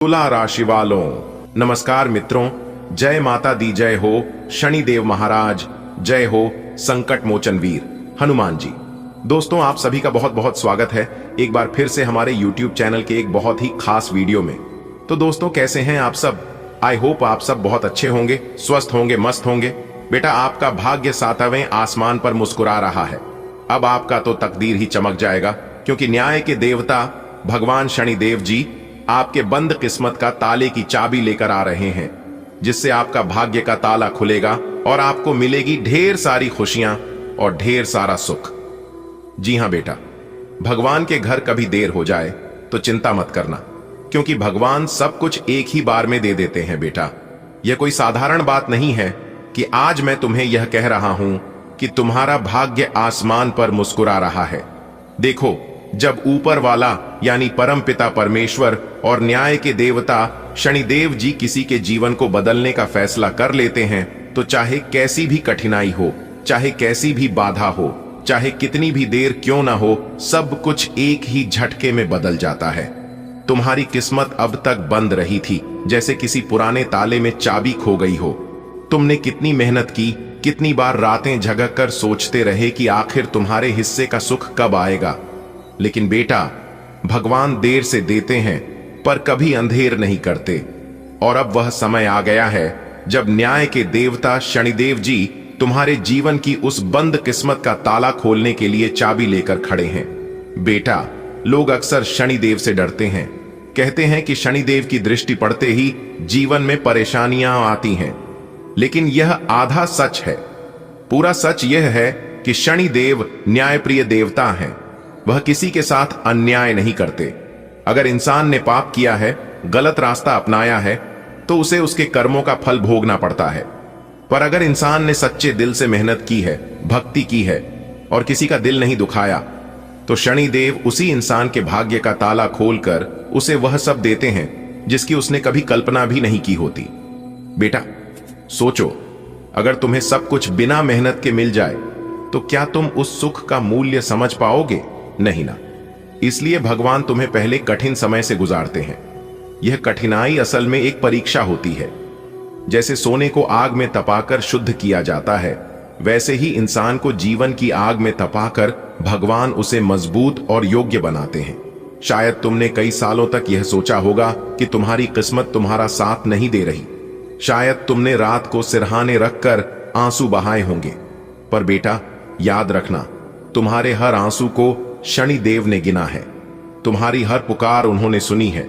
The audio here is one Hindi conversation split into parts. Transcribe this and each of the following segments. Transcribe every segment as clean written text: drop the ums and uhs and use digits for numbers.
तुला राशि वालों नमस्कार मित्रों, जय माता दी जय हो शनिदेव महाराज, जय हो संकट मोचन वीर हनुमान जी। दोस्तों, आप सभी का बहुत बहुत स्वागत है एक बार फिर से हमारे YouTube चैनल के एक बहुत ही खास वीडियो में। तो दोस्तों, कैसे हैं आप सब? आई होप आप सब बहुत अच्छे होंगे, स्वस्थ होंगे, मस्त होंगे। बेटा, आपका भाग्य 7वें आसमान पर मुस्कुरा रहा है। अब आपका तो तकदीर ही चमक जाएगा, क्योंकि न्याय के देवता भगवान शनिदेव जी आपके बंद किस्मत का ताले की चाबी लेकर आ रहे हैं, जिससे आपका भाग्य का ताला खुलेगा और आपको मिलेगी ढेर सारी खुशियां और ढेर सारा सुख। जी हां बेटा, भगवान के घर कभी देर हो जाए तो चिंता मत करना, क्योंकि भगवान सब कुछ एक ही बार में दे देते हैं। बेटा, यह कोई साधारण बात नहीं है कि आज मैं तुम्हें यह कह रहा हूं कि तुम्हारा भाग्य आसमान पर मुस्कुरा रहा है। देखो, जब ऊपर वाला यानी परम पिता परमेश्वर और न्याय के देवता शनिदेव जी किसी के जीवन को बदलने का फैसला कर लेते हैं, तो चाहे कैसी भी कठिनाई हो, चाहे कैसी भी बाधा हो, चाहे कितनी भी देर क्यों ना हो, सब कुछ एक ही झटके में बदल जाता है। तुम्हारी किस्मत अब तक बंद रही थी, जैसे किसी पुराने ताले में चाबी खो गई हो। तुमने कितनी मेहनत की, कितनी बार रातें जगह कर सोचते रहे कि आखिर तुम्हारे हिस्से का सुख कब आएगा। लेकिन बेटा, भगवान देर से देते हैं पर कभी अंधेर नहीं करते, और अब वह समय आ गया है जब न्याय के देवता शनिदेव जी तुम्हारे जीवन की उस बंद किस्मत का ताला खोलने के लिए चाबी लेकर खड़े हैं। बेटा, लोग अक्सर शनिदेव से डरते हैं, कहते हैं कि शनिदेव की दृष्टि पड़ते ही जीवन में परेशानियां आती हैं, लेकिन यह आधा सच है। पूरा सच यह है कि शनिदेव न्यायप्रिय देवता हैं। वह किसी के साथ अन्याय नहीं करते। अगर इंसान ने पाप किया है, गलत रास्ता अपनाया है, तो उसे उसके कर्मों का फल भोगना पड़ता है। पर अगर इंसान ने सच्चे दिल से मेहनत की है, भक्ति की है और किसी का दिल नहीं दुखाया, तो शनिदेव उसी इंसान के भाग्य का ताला खोलकर उसे वह सब देते हैं जिसकी उसने कभी कल्पना भी नहीं की होती। बेटा, सोचो, अगर तुम्हें सब कुछ बिना मेहनत के मिल जाए तो क्या तुम उस सुख का मूल्य समझ पाओगे? नहीं ना। इसलिए भगवान तुम्हें पहले कठिन समय से गुजारते हैं। यह कठिनाई असल में एक परीक्षा होती है। जैसे सोने को आग में तपाकर शुद्ध किया जाता है, वैसे ही इंसान को जीवन की आग में तपाकर भगवान उसे मजबूत और योग्य बनाते हैं। शायद तुमने कई सालों तक यह सोचा होगा कि तुम्हारी किस्मत तुम्हारा साथ नहीं दे रही। शायद तुमने रात को सिरहाने रखकर आंसू बहाए होंगे, पर बेटा, याद रखना, तुम्हारे हर आंसू को शनिदेव ने गिना है। तुम्हारी हर पुकार उन्होंने सुनी है,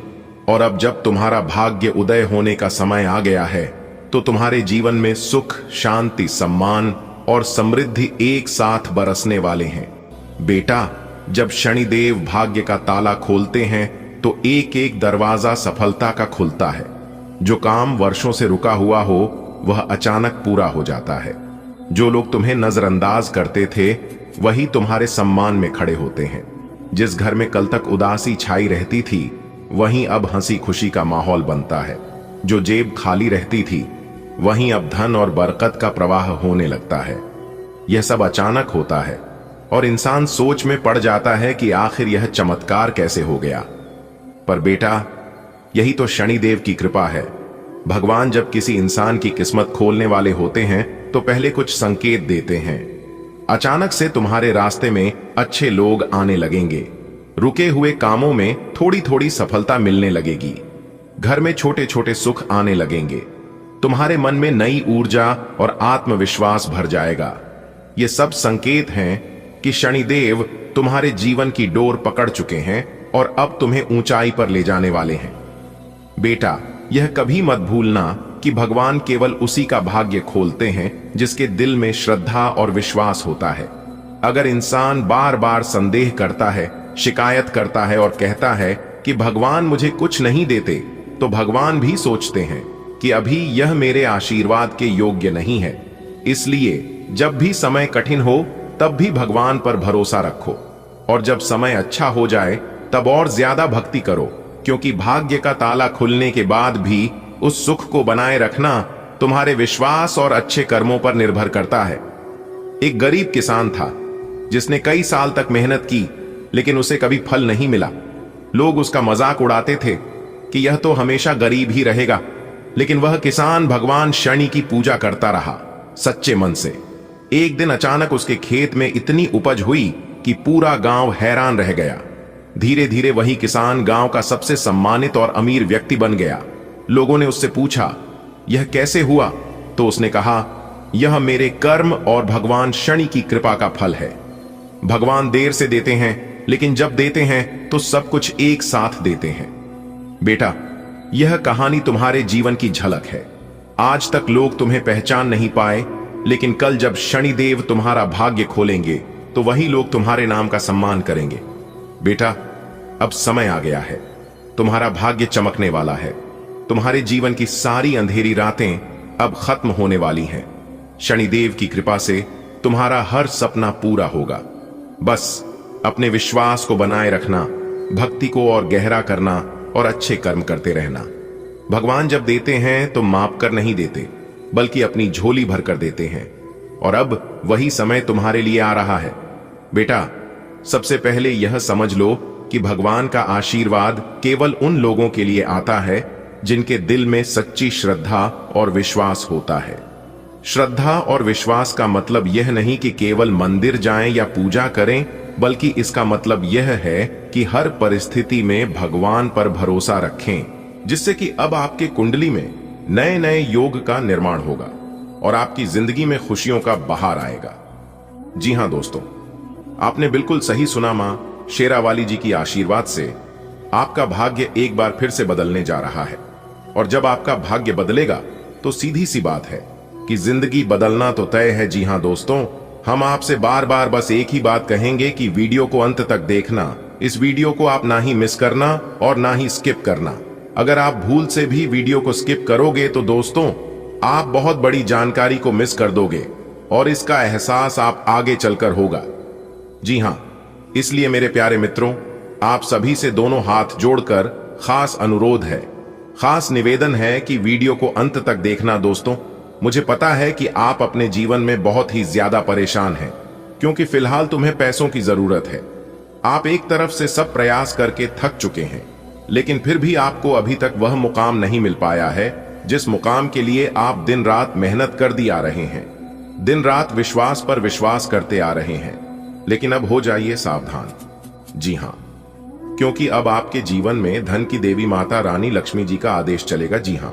और अब जब तुम्हारा भाग्य उदय होने का समय आ गया है, तो तुम्हारे जीवन में सुख, शांति, सम्मान और समृद्धि एक साथ बरसने वाले हैं। बेटा, जब शनिदेव भाग्य का ताला खोलते हैं तो एक एक दरवाजा सफलता का खुलता है। जो काम वर्षों से रुका हुआ हो, वह अचानक पूरा हो जाता है। जो लोग तुम्हें नजरअंदाज करते थे, वही तुम्हारे सम्मान में खड़े होते हैं। जिस घर में कल तक उदासी छाई रहती थी, वहीं अब हंसी खुशी का माहौल बनता है। जो जेब खाली रहती थी, वहीं अब धन और बरकत का प्रवाह होने लगता है। यह सब अचानक होता है और इंसान सोच में पड़ जाता है कि आखिर यह चमत्कार कैसे हो गया। पर बेटा, यही तो शनिदेव की कृपा है। भगवान जब किसी इंसान की किस्मत खोलने वाले होते हैं, तो पहले कुछ संकेत देते हैं। अचानक से तुम्हारे रास्ते में अच्छे लोग आने लगेंगे। रुके हुए कामों में थोड़ी थोड़ी सफलता मिलने लगेगी। घर में छोटे छोटे सुख आने लगेंगे। तुम्हारे मन में नई ऊर्जा और आत्मविश्वास भर जाएगा। ये सब संकेत हैं कि शनिदेव तुम्हारे जीवन की डोर पकड़ चुके हैं और अब तुम्हें ऊंचाई पर ले जाने वाले हैं। बेटा, यह कभी मत भूलना कि भगवान केवल उसी का भाग्य खोलते हैं जिसके दिल में श्रद्धा और विश्वास होता है। अगर इंसान बार बार संदेह करता है, शिकायत करता है और कहता है कि भगवान मुझे कुछ नहीं देते, तो भगवान भी सोचते हैं कि अभी यह मेरे आशीर्वाद के योग्य नहीं है। इसलिए जब भी समय कठिन हो, तब भी भगवान पर भरोसा रखो, और जब समय अच्छा हो जाए तब और ज्यादा भक्ति करो, क्योंकि भाग्य का ताला खुलने के बाद भी उस सुख को बनाए रखना तुम्हारे विश्वास और अच्छे कर्मों पर निर्भर करता है। एक गरीब किसान था जिसने कई साल तक मेहनत की, लेकिन उसे कभी फल नहीं मिला। लोग उसका मजाक उड़ाते थे, कि यह तो हमेशा गरीब ही रहेगा, लेकिन वह किसान भगवान शनि की पूजा करता रहा सच्चे मन से। एक दिन अचानक उसके खेत में इतनी उपज हुई कि पूरा गांव हैरान रह गया। धीरे धीरे वही किसान गांव का सबसे सम्मानित और अमीर व्यक्ति बन गया। लोगों ने उससे पूछा, यह कैसे हुआ? तो उसने कहा, यह मेरे कर्म और भगवान शनि की कृपा का फल है। भगवान देर से देते हैं, लेकिन जब देते हैं तो सब कुछ एक साथ देते हैं। बेटा, यह कहानी तुम्हारे जीवन की झलक है। आज तक लोग तुम्हें पहचान नहीं पाए, लेकिन कल जब शनिदेव तुम्हारा भाग्य खोलेंगे तो वही लोग तुम्हारे नाम का सम्मान करेंगे। बेटा, अब समय आ गया है, तुम्हारा भाग्य चमकने वाला है। तुम्हारे जीवन की सारी अंधेरी रातें अब खत्म होने वाली हैं। शनिदेव की कृपा से तुम्हारा हर सपना पूरा होगा। बस अपने विश्वास को बनाए रखना, भक्ति को और गहरा करना और अच्छे कर्म करते रहना। भगवान जब देते हैं तो माप कर नहीं देते, बल्कि अपनी झोली भर कर देते हैं। और अब वही समय तुम्हारे लिए आ रहा है। बेटा, सबसे पहले यह समझ लो कि भगवान का आशीर्वाद केवल उन लोगों के लिए आता है जिनके दिल में सच्ची श्रद्धा और विश्वास होता है। श्रद्धा और विश्वास का मतलब यह नहीं कि केवल मंदिर जाएं या पूजा करें, बल्कि इसका मतलब यह है कि हर परिस्थिति में भगवान पर भरोसा रखें, जिससे कि अब आपके कुंडली में नए नए योग का निर्माण होगा और आपकी जिंदगी में खुशियों का बहार आएगा। जी हां दोस्तों, आपने बिल्कुल सही सुना। मां शेरावाली जी की आशीर्वाद से आपका भाग्य एक बार फिर से बदलने जा रहा है। और जब आपका भाग्य बदलेगा तो सीधी सी बात है कि जिंदगी बदलना तो तय है। जी हां दोस्तों, हम आपसे बार बार बस एक ही बात कहेंगे कि वीडियो को अंत तक देखना। इस वीडियो को आप ना ही मिस करना और ना ही स्किप करना। अगर आप भूल से भी वीडियो को स्किप करोगे तो दोस्तों, आप बहुत बड़ी जानकारी को मिस कर दोगे और इसका एहसास आप आगे चलकर होगा। जी हां, इसलिए मेरे प्यारे मित्रों, आप सभी से दोनों हाथ जोड़कर खास अनुरोध है, खास निवेदन है कि वीडियो को अंत तक देखना। दोस्तों, मुझे पता है कि आप अपने जीवन में बहुत ही ज्यादा परेशान हैं, क्योंकि फिलहाल तुम्हें पैसों की जरूरत है। आप एक तरफ से सब प्रयास करके थक चुके हैं, लेकिन फिर भी आपको अभी तक वह मुकाम नहीं मिल पाया है जिस मुकाम के लिए आप दिन रात मेहनत कर दी आ रहे हैं, दिन रात विश्वास पर विश्वास करते आ रहे हैं। लेकिन अब हो जाइए सावधान। जी हां, क्योंकि अब आपके जीवन में धन की देवी माता रानी लक्ष्मी जी का आदेश चलेगा। जी हां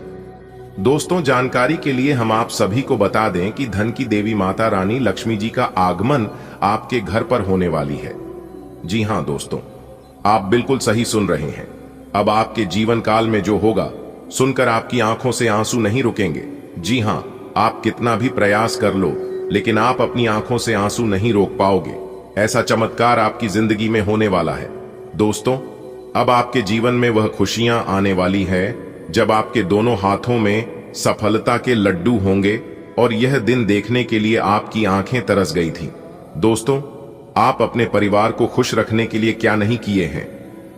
दोस्तों, जानकारी के लिए हम आप सभी को बता दें कि धन की देवी माता रानी लक्ष्मी जी का आगमन आपके घर पर होने वाली है। जी हां दोस्तों, आप बिल्कुल सही सुन रहे हैं। अब आपके जीवन काल में जो होगा, सुनकर आपकी आंखों से आंसू नहीं रुकेंगे। जी हां, आप कितना भी प्रयास कर लो, लेकिन आप अपनी आंखों से आंसू नहीं रोक पाओगे। ऐसा चमत्कार आपकी जिंदगी में होने वाला है। दोस्तों, अब आपके जीवन में वह खुशियां आने वाली है जब आपके दोनों हाथों में सफलता के लड्डू होंगे, और यह दिन देखने के लिए आपकी आंखें तरस गई थी। दोस्तों, आप अपने परिवार को खुश रखने के लिए क्या नहीं किए हैं,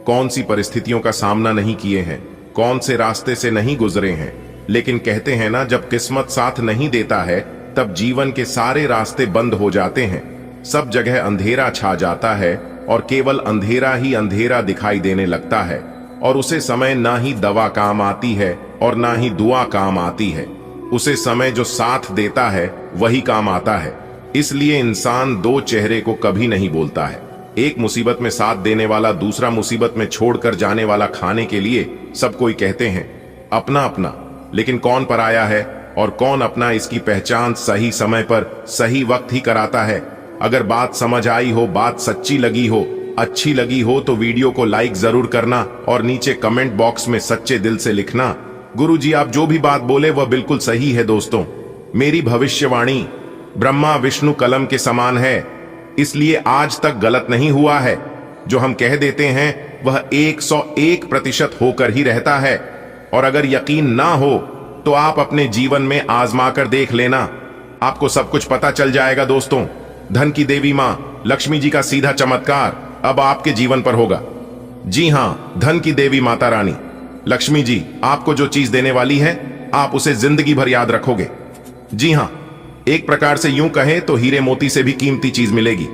कौन सी परिस्थितियों का सामना नहीं किए हैं, कौन से रास्ते से नहीं गुजरे हैं। लेकिन कहते हैं ना, जब किस्मत साथ नहीं देता है तब जीवन के सारे रास्ते बंद हो जाते हैं, सब जगह अंधेरा छा जाता है और केवल अंधेरा ही अंधेरा दिखाई देने लगता है। और उसे समय ना ही दवा काम आती है और ना ही दुआ काम आती है। उसे समय जो साथ देता है वही काम आता है। इसलिए इंसान दो चेहरे को कभी नहीं बोलता है। एक मुसीबत में साथ देने वाला दूसरा मुसीबत में छोड़कर जाने वाला खाने के लिए सब कोई कहते हैं अपना अपना, लेकिन कौन पराया है और कौन अपना, इसकी पहचान सही समय पर सही वक्त ही कराता है। अगर बात समझ आई हो, बात सच्ची लगी हो, अच्छी लगी हो तो वीडियो को लाइक जरूर करना और नीचे कमेंट बॉक्स में सच्चे दिल से लिखना, गुरुजी आप जो भी बात बोले वह बिल्कुल सही है। दोस्तों, मेरी भविष्यवाणी ब्रह्मा विष्णु कलम के समान है, इसलिए आज तक गलत नहीं हुआ है। जो हम कह देते हैं वह 101% होकर ही रहता है। और अगर यकीन ना हो तो आप अपने जीवन में आजमा कर देख लेना, आपको सब कुछ पता चल जाएगा। दोस्तों, धन की देवी मां लक्ष्मी जी का सीधा चमत्कार अब आपके जीवन पर होगा। जी हां, धन की देवी माता रानी लक्ष्मी जी आपको जो चीज देने वाली है, आप उसे जिंदगी भर याद रखोगे। जी हां, एक प्रकार से यूं कहें तो हीरे मोती से भी कीमती चीज मिलेगी।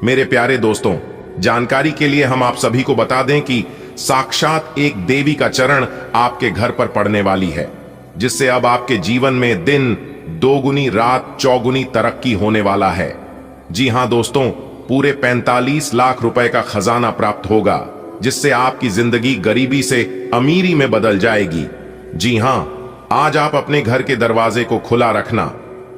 मेरे प्यारे दोस्तों, जानकारी के लिए हम आप सभी को बता दें कि साक्षात एक देवी का चरण आपके घर पर पड़ने वाली है, जिससे अब आपके जीवन में दिन दोगुनी रात चौगुनी तरक्की होने वाला है। जी हां दोस्तों, पूरे 45 लाख रुपए का खजाना प्राप्त होगा, जिससे आपकी जिंदगी गरीबी से अमीरी में बदल जाएगी। जी हां, आज आप अपने घर के दरवाजे को खुला रखना,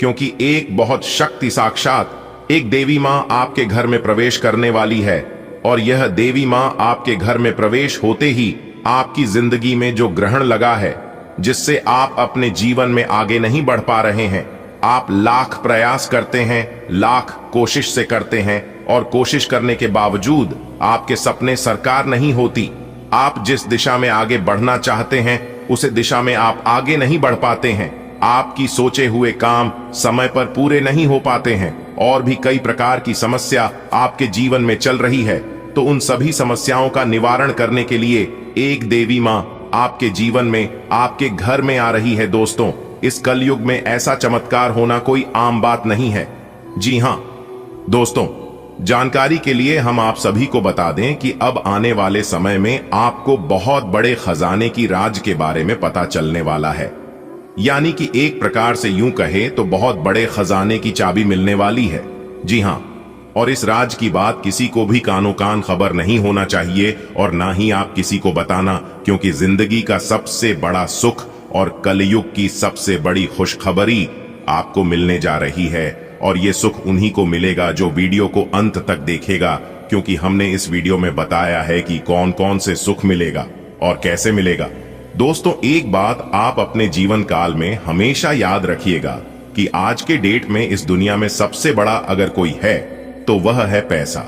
क्योंकि एक बहुत शक्ति साक्षात एक देवी मां आपके घर में प्रवेश करने वाली है। और यह देवी मां आपके घर में प्रवेश होते ही आपकी जिंदगी में जो ग्रहण लगा है, जिससे आप अपने जीवन में आगे नहीं बढ़ पा रहे हैं, आप लाख प्रयास करते हैं, लाख कोशिश से करते हैं, और कोशिश करने के बावजूद आपके सपने साकार नहीं होती। आप जिस दिशा में आगे बढ़ना चाहते हैं, उस दिशा में आप आगे नहीं बढ़ पाते हैं। आपकी सोचे हुए काम समय पर पूरे नहीं हो पाते हैं, और भी कई प्रकार की समस्या आपके जीवन में चल रही है। तो उन सभी समस्याओं का निवारण करने के लिए एक देवी मां आपके जीवन में, आपके घर में आ रही है। दोस्तों, इस कलयुग में ऐसा चमत्कार होना कोई आम बात नहीं है। जी हां दोस्तों, जानकारी के लिए हम आप सभी को बता दें कि अब आने वाले समय में आपको बहुत बड़े खजाने की राज के बारे में पता चलने वाला है। यानी कि एक प्रकार से यूं कहे तो बहुत बड़े खजाने की चाबी मिलने वाली है। जी हां, और इस राज की बात किसी को भी कानो कान खबर नहीं होना चाहिए, और ना ही आप किसी को बताना, क्योंकि जिंदगी का सबसे बड़ा सुख और कलयुग की सबसे बड़ी खुशखबरी आपको मिलने जा रही है। और ये सुख उन्हीं को मिलेगा जो वीडियो को अंत तक देखेगा, क्योंकि हमने इस वीडियो में बताया है कि कौन कौन से सुख मिलेगा और कैसे मिलेगा। दोस्तों, एक बात आप अपने जीवन काल में हमेशा याद रखिएगा कि आज के डेट में इस दुनिया में सबसे बड़ा अगर कोई है तो वह है पैसा।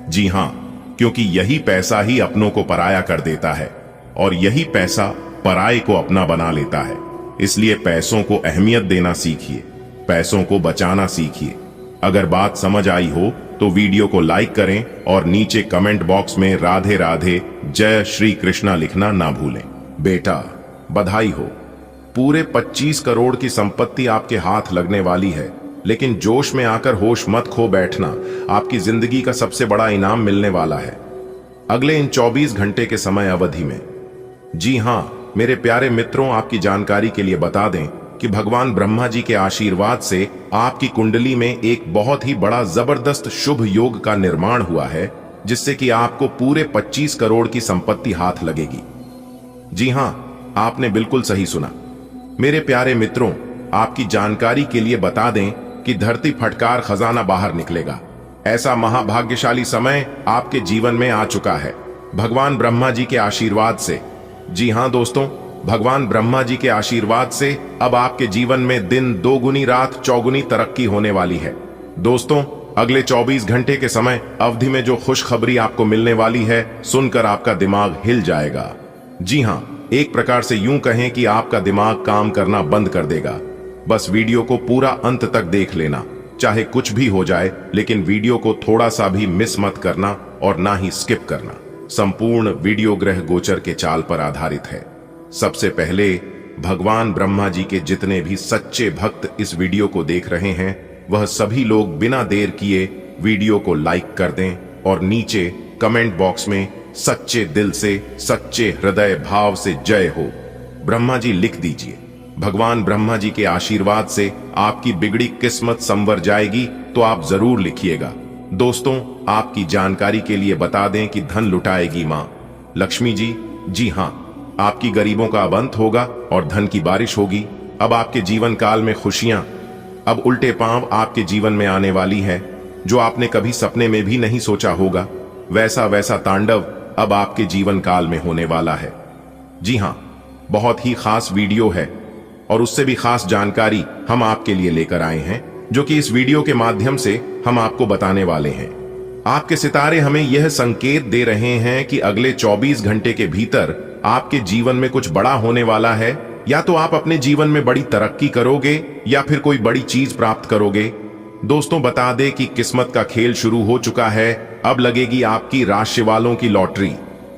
जी हां, क्योंकि यही पैसा ही अपनों को पराया कर देता है, और यही पैसा पराये को अपना बना लेता है। इसलिए पैसों को अहमियत देना सीखिए, पैसों को बचाना सीखिए। अगर बात समझ आई हो तो वीडियो को लाइक करें, और नीचे कमेंट बॉक्स में राधे राधे जय श्री कृष्णा लिखना ना भूलें। बेटा, बधाई हो, पूरे 25 करोड़ की संपत्ति आपके हाथ लगने वाली है। लेकिन जोश में आकर होश मत खो बैठना, आपकी जिंदगी का सबसे बड़ा इनाम मिलने वाला है अगले इन 24 घंटे के समय अवधि में। जी हां मेरे प्यारे मित्रों, आपकी जानकारी के लिए बता दें कि भगवान ब्रह्मा जी के आशीर्वाद से आपकी कुंडली में एक बहुत ही बड़ा जबरदस्त शुभ योग का निर्माण हुआ है, जिससे कि आपको पूरे 25 करोड़ की संपत्ति हाथ लगेगी। जी हां, आपने बिल्कुल सही सुना। मेरे प्यारे मित्रों, आपकी जानकारी के लिए बता दें कि धरती फटकार खजाना बाहर निकलेगा। ऐसा महाभाग्यशाली समय आपके जीवन में आ चुका है भगवान ब्रह्मा जी के आशीर्वाद से। जी हां दोस्तों, भगवान ब्रह्मा जी के आशीर्वाद से अब आपके जीवन में दिन दोगुनी रात चौगुनी तरक्की होने वाली है। दोस्तों, अगले 24 घंटे के समय अवधि में जो खुशखबरी आपको मिलने वाली है, सुनकर आपका दिमाग हिल जाएगा। जी हां, एक प्रकार से यूं कहें कि आपका दिमाग काम करना बंद कर देगा। बस वीडियो को पूरा अंत तक देख लेना, चाहे कुछ भी हो जाए, लेकिन वीडियो को थोड़ा सा भी मिस मत करना और ना ही स्किप करना। संपूर्ण वीडियो ग्रह गोचर के चाल पर आधारित है। सबसे पहले भगवान ब्रह्मा जी के जितने भी सच्चे भक्त इस वीडियो को देख रहे हैं, वह सभी लोग बिना देर किए वीडियो को लाइक कर दें, और नीचे कमेंट बॉक्स में सच्चे दिल से, सच्चे हृदय भाव से जय हो ब्रह्मा जी लिख दीजिए। भगवान ब्रह्मा जी के आशीर्वाद से आपकी बिगड़ी किस्मत संवर जाएगी, तो आप जरूर लिखिएगा। दोस्तों, आपकी जानकारी के लिए बता दें कि धन लुटाएगी मां लक्ष्मी जी। जी हां, आपकी गरीबों का अब अंत होगा और धन की बारिश होगी। अब आपके जीवन काल में खुशियां अब उल्टे पांव आपके जीवन में आने वाली है, जो आपने कभी सपने में भी नहीं सोचा होगा। वैसा वैसा तांडव अब आपके जीवन काल में होने वाला है। जी हां, बहुत ही खास वीडियो है, और उससे भी खास जानकारी हम आपके लिए लेकर आए हैं, जो कि इस वीडियो के माध्यम से हम आपको बताने वाले हैं। आपके सितारे हमें यह संकेत दे रहे हैं कि अगले 24 घंटे के भीतर आपके जीवन में कुछ बड़ा होने वाला है। या तो आप अपने जीवन में बड़ी तरक्की करोगे, या फिर कोई बड़ी चीज प्राप्त करोगे। दोस्तों, बता दें कि किस्मत का खेल शुरू हो चुका है। अब लगेगी आपकी राशि वालों की लॉटरी।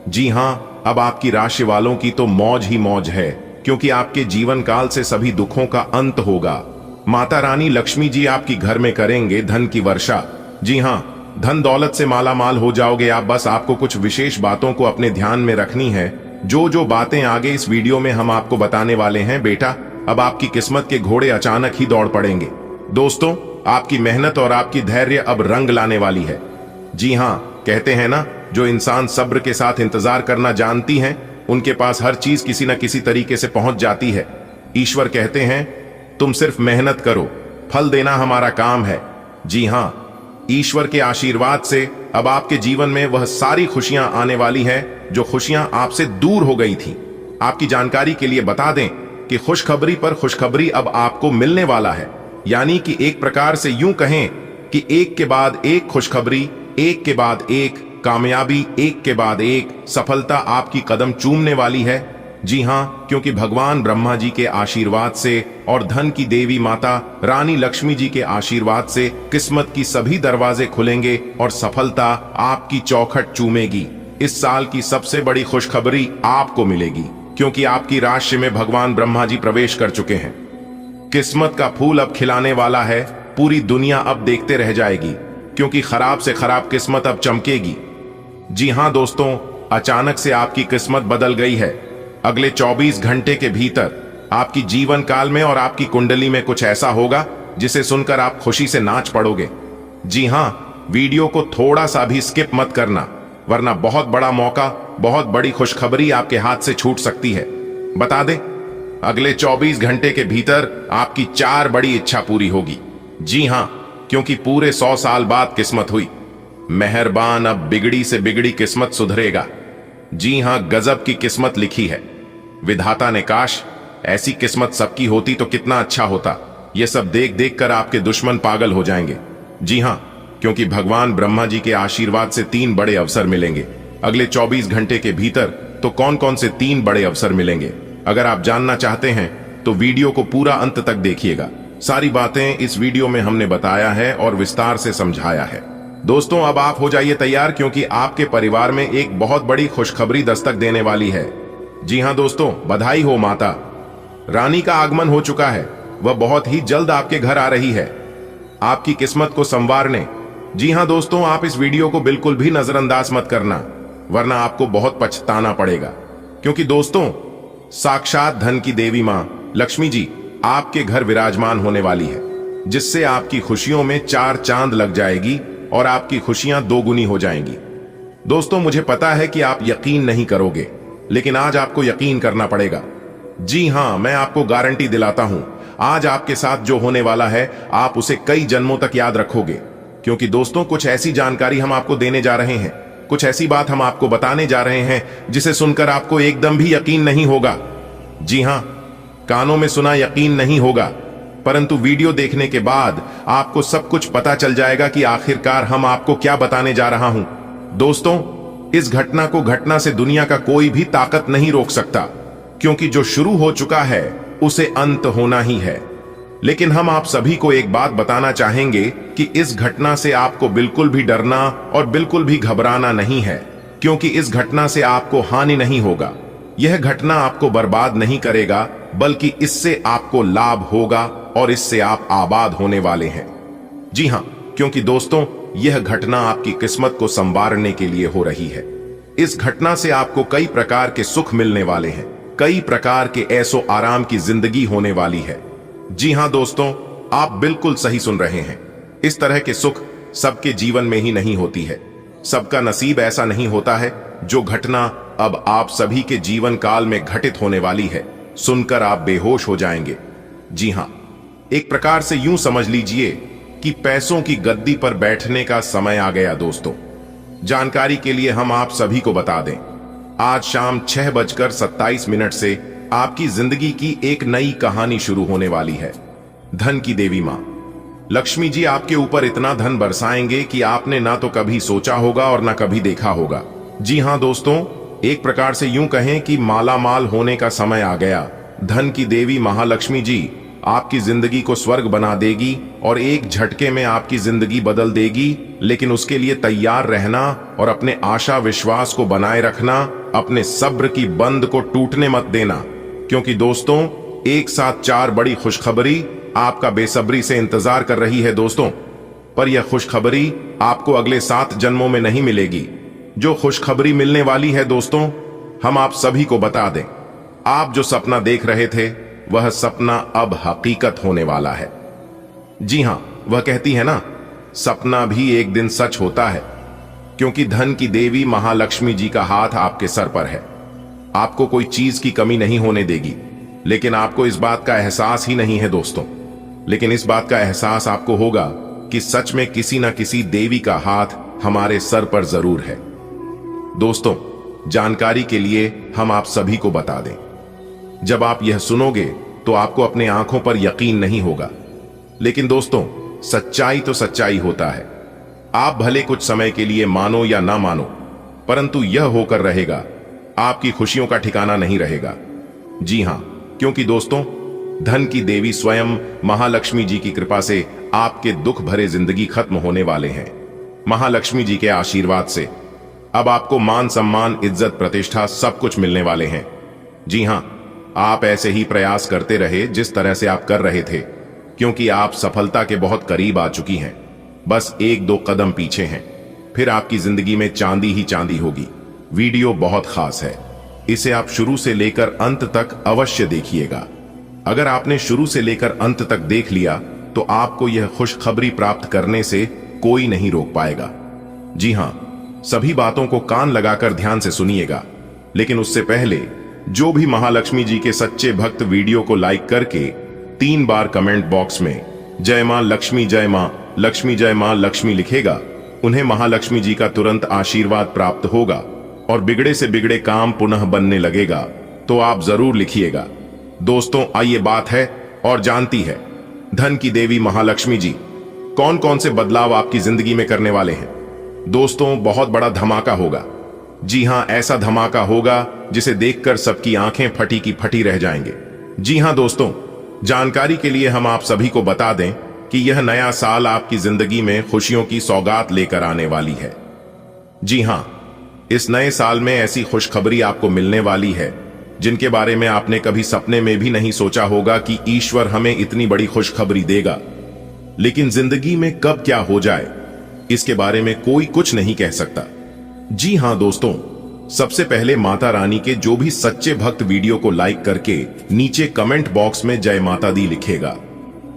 जी हां, अब आपकी राशि वालों की तो मौज ही मौज है, क्योंकि आपके जीवन काल से सभी दुखों का अंत होगा। माता रानी लक्ष्मी जी आपकी घर में करेंगे धन की वर्षा। जी हां, धन दौलत से माला माल हो जाओगे आप। बस आपको कुछ विशेष बातों को अपने ध्यान में रखनी है। जो जो बातें आगे इस वीडियो में हम आपको बताने वाले हैं बेटा, अब आपकी किस्मत के घोड़े अचानक ही दौड़ पड़ेंगे। दोस्तों, आपकी मेहनत और आपकी धैर्य अब रंग लाने वाली है। जी हाँ, कहते हैं ना, जो इंसान सब्र के साथ इंतजार करना जानती हैं, उनके पास हर चीज किसी न किसी तरीके से पहुंच जाती है। ईश्वर कहते हैं, तुम सिर्फ मेहनत करो, फल देना हमारा काम है। जी हाँ, ईश्वर के आशीर्वाद से अब आपके जीवन में वह सारी खुशियां आने वाली हैं जो खुशियां आपसे दूर हो गई थी। आपकी जानकारी के लिए बता दें कि खुशखबरी पर खुशखबरी अब आपको मिलने वाला है। यानी कि एक प्रकार से यूं कहें कि एक के बाद एक खुशखबरी, एक के बाद एक कामयाबी, एक के बाद एक सफलता आपकी कदम चूमने वाली है। जी हाँ, क्योंकि भगवान ब्रह्मा जी के आशीर्वाद से और धन की देवी माता रानी लक्ष्मी जी के आशीर्वाद से किस्मत की सभी दरवाजे खुलेंगे और सफलता आपकी चौखट चूमेगी। इस साल की सबसे बड़ी खुशखबरी आपको मिलेगी, क्योंकि आपकी राशि में भगवान ब्रह्मा जी प्रवेश कर चुके हैं। किस्मत का फूल अब खिलाने वाला है। पूरी दुनिया अब देखते रह जाएगी, क्योंकि खराब से खराब किस्मत अब चमकेगी। जी हाँ दोस्तों, अचानक से आपकी किस्मत बदल गई है। अगले 24 घंटे के भीतर आपकी जीवन काल में और आपकी कुंडली में कुछ ऐसा होगा जिसे सुनकर आप खुशी से नाच पड़ोगे। जी हाँ, वीडियो को थोड़ा सा भी स्किप मत करना, वरना बहुत बड़ा मौका, बहुत बड़ी खुशखबरी आपके हाथ से छूट सकती है। बता दें, अगले 24 घंटे के भीतर आपकी 4 बड़ी इच्छा पूरी होगी। जी हाँ, क्योंकि पूरे 100 साल बाद किस्मत हुई। मेहरबान, अब बिगड़ी से बिगड़ी किस्मत सुधरेगा। जी हाँ, गजब की किस्मत लिखी है। विधाता ने काश ऐसी किस्मत सबकी होती तो कितना अच्छा होता। यह सब देख देख कर आपके दुश्मन पागल हो जाएंगे। जी हाँ, क्योंकि भगवान ब्रह्मा जी के आशीर्वाद से 3 बड़े अवसर मिलेंगे अगले 24 घंटे के भीतर। तो कौन कौन से 3 बड़े अवसर मिलेंगे, अगर आप जानना चाहते हैं तो वीडियो को पूरा अंत तक देखिएगा। सारी बातें इस वीडियो में हमने बताया है और विस्तार से समझाया है। दोस्तों, अब आप हो जाइए तैयार, क्योंकि आपके परिवार में एक बहुत बड़ी खुशखबरी दस्तक देने वाली है। जी हाँ दोस्तों, बधाई हो, माता रानी का आगमन हो चुका है। वह बहुत ही जल्द आपके घर आ रही है, आपकी किस्मत को संवारने। जी हाँ दोस्तों, आप इस वीडियो को बिल्कुल भी नजरअंदाज मत करना, वरना आपको बहुत पछताना पड़ेगा। क्योंकि दोस्तों, साक्षात धन की देवी मां लक्ष्मी जी आपके घर विराजमान होने वाली है, जिससे आपकी खुशियों में 4 चांद लग जाएगी और आपकी खुशियां 2 गुनी हो जाएंगी। दोस्तों, मुझे पता है कि आप यकीन नहीं करोगे, लेकिन आज आपको यकीन करना पड़ेगा। जी हां, मैं आपको गारंटी दिलाता हूं, आज आपके साथ जो होने वाला है आप उसे कई जन्मों तक याद रखोगे। क्योंकि दोस्तों, कुछ ऐसी जानकारी हम आपको देने जा रहे हैं, कुछ ऐसी बात हम आपको बताने जा रहे हैं जिसे सुनकर आपको एकदम भी यकीन नहीं होगा। जी हां, कानों में सुना यकीन नहीं होगा, परंतु वीडियो देखने के बाद आपको सब कुछ पता चल जाएगा कि आखिरकार हम आपको क्या बताने जा रहा हूं। दोस्तों, इस घटना को घटना से दुनिया का कोई भी ताकत नहीं रोक सकता, क्योंकि जो शुरू हो चुका है उसे अंत होना ही है। लेकिन हम आप सभी को एक बात बताना चाहेंगे कि इस घटना से आपको बिल्कुल भी डरना और बिल्कुल भी घबराना नहीं है, क्योंकि इस घटना से आपको हानि नहीं होगा। यह घटना आपको बर्बाद नहीं करेगा, बल्कि इससे आपको लाभ होगा और इससे आप आबाद होने वाले हैं। जी हां, क्योंकि दोस्तों, यह घटना आपकी किस्मत को संवारने के लिए हो रही है। इस घटना से आपको कई प्रकार के सुख मिलने वाले हैं, कई प्रकार के ऐसो आराम की जिंदगी होने वाली है। जी हां दोस्तों, आप बिल्कुल सही सुन रहे हैं। इस तरह के सुख सबके जीवन में ही नहीं होती है, सबका नसीब ऐसा नहीं होता है। जो घटना अब आप सभी के जीवन काल में घटित होने वाली है, सुनकर आप बेहोश हो जाएंगे। जी हां, एक प्रकार से यूं समझ लीजिए कि पैसों की गद्दी पर बैठने का समय आ गया। दोस्तों, जानकारी के लिए हम आप सभी को बता दें, आज शाम 6:27 से आपकी जिंदगी की एक नई कहानी शुरू होने वाली है। धन की देवी मां लक्ष्मी जी आपके ऊपर इतना धन बरसाएंगे कि आपने ना तो कभी सोचा होगा और ना कभी देखा होगा। जी हां दोस्तों, एक प्रकार से यूं कहें कि माला माल होने का समय आ गया। धन की देवी महालक्ष्मी जी आपकी जिंदगी को स्वर्ग बना देगी और एक झटके में आपकी जिंदगी बदल देगी। लेकिन उसके लिए तैयार रहना और अपने आशा विश्वास को बनाए रखना, अपने सब्र की बंद को टूटने मत देना, क्योंकि दोस्तों, एक साथ 4 बड़ी खुशखबरी आपका बेसब्री से इंतजार कर रही है। दोस्तों, पर यह खुशखबरी आपको अगले 7 जन्मों में नहीं मिलेगी। जो खुशखबरी मिलने वाली है दोस्तों, हम आप सभी को बता दें, आप जो सपना देख रहे थे वह सपना अब हकीकत होने वाला है। जी हां, वह कहती है ना, सपना भी एक दिन सच होता है, क्योंकि धन की देवी महालक्ष्मी जी का हाथ आपके सर पर है। आपको कोई चीज की कमी नहीं होने देगी, लेकिन आपको इस बात का एहसास ही नहीं है दोस्तों। लेकिन इस बात का एहसास आपको होगा कि सच में किसी ना किसी देवी का हाथ हमारे सर पर जरूर है। दोस्तों, जानकारी के लिए हम आप सभी को बता दें, जब आप यह सुनोगे तो आपको अपने आंखों पर यकीन नहीं होगा, लेकिन दोस्तों सच्चाई तो सच्चाई होता है। आप भले कुछ समय के लिए मानो या ना मानो, परंतु यह होकर रहेगा, आपकी खुशियों का ठिकाना नहीं रहेगा। जी हां, क्योंकि दोस्तों धन की देवी स्वयं महालक्ष्मी जी की कृपा से आपके दुख भरे जिंदगी खत्म होने वाले हैं। महालक्ष्मी जी के आशीर्वाद से अब आपको मान सम्मान, इज्जत, प्रतिष्ठा सब कुछ मिलने वाले हैं। जी हां, आप ऐसे ही प्रयास करते रहे जिस तरह से आप कर रहे थे, क्योंकि आप सफलता के बहुत करीब आ चुकी हैं। बस 1-2 कदम पीछे हैं, फिर आपकी जिंदगी में चांदी ही चांदी होगी। वीडियो बहुत खास है, इसे आप शुरू से लेकर अंत तक अवश्य देखिएगा। अगर आपने शुरू से लेकर अंत तक देख लिया तो आपको यह खुशखबरी प्राप्त करने से कोई नहीं रोक पाएगा। जी हां, सभी बातों को कान लगाकर ध्यान से सुनिएगा, लेकिन उससे पहले जो भी महालक्ष्मी जी के सच्चे भक्त वीडियो को लाइक करके 3 बार कमेंट बॉक्स में जय मां लक्ष्मी, जय मां लक्ष्मी, जय मां लक्ष्मी लिखेगा, उन्हें महालक्ष्मी जी का तुरंत आशीर्वाद प्राप्त होगा और बिगड़े से बिगड़े काम पुनः बनने लगेगा। तो आप जरूर लिखिएगा। दोस्तों, आइए बात है और जानती है धन की देवी महालक्ष्मी जी कौन कौन से बदलाव आपकी जिंदगी में करने वाले हैं। दोस्तों, बहुत बड़ा धमाका होगा। जी हां, ऐसा धमाका होगा जिसे देखकर सबकी आंखें फटी की फटी रह जाएंगे। जी हां दोस्तों, जानकारी के लिए हम आप सभी को बता दें कि यह नया साल आपकी जिंदगी में खुशियों की सौगात लेकर आने वाली है। जी हां, इस नए साल में ऐसी खुशखबरी आपको मिलने वाली है जिनके बारे में आपने कभी सपने में भी नहीं सोचा होगा कि ईश्वर हमें इतनी बड़ी खुशखबरी देगा। लेकिन जिंदगी में कब क्या हो जाए इसके बारे में कोई कुछ नहीं कह सकता। जी हां दोस्तों, सबसे पहले माता रानी के जो भी सच्चे भक्त वीडियो को लाइक करके नीचे कमेंट बॉक्स में जय माता दी लिखेगा,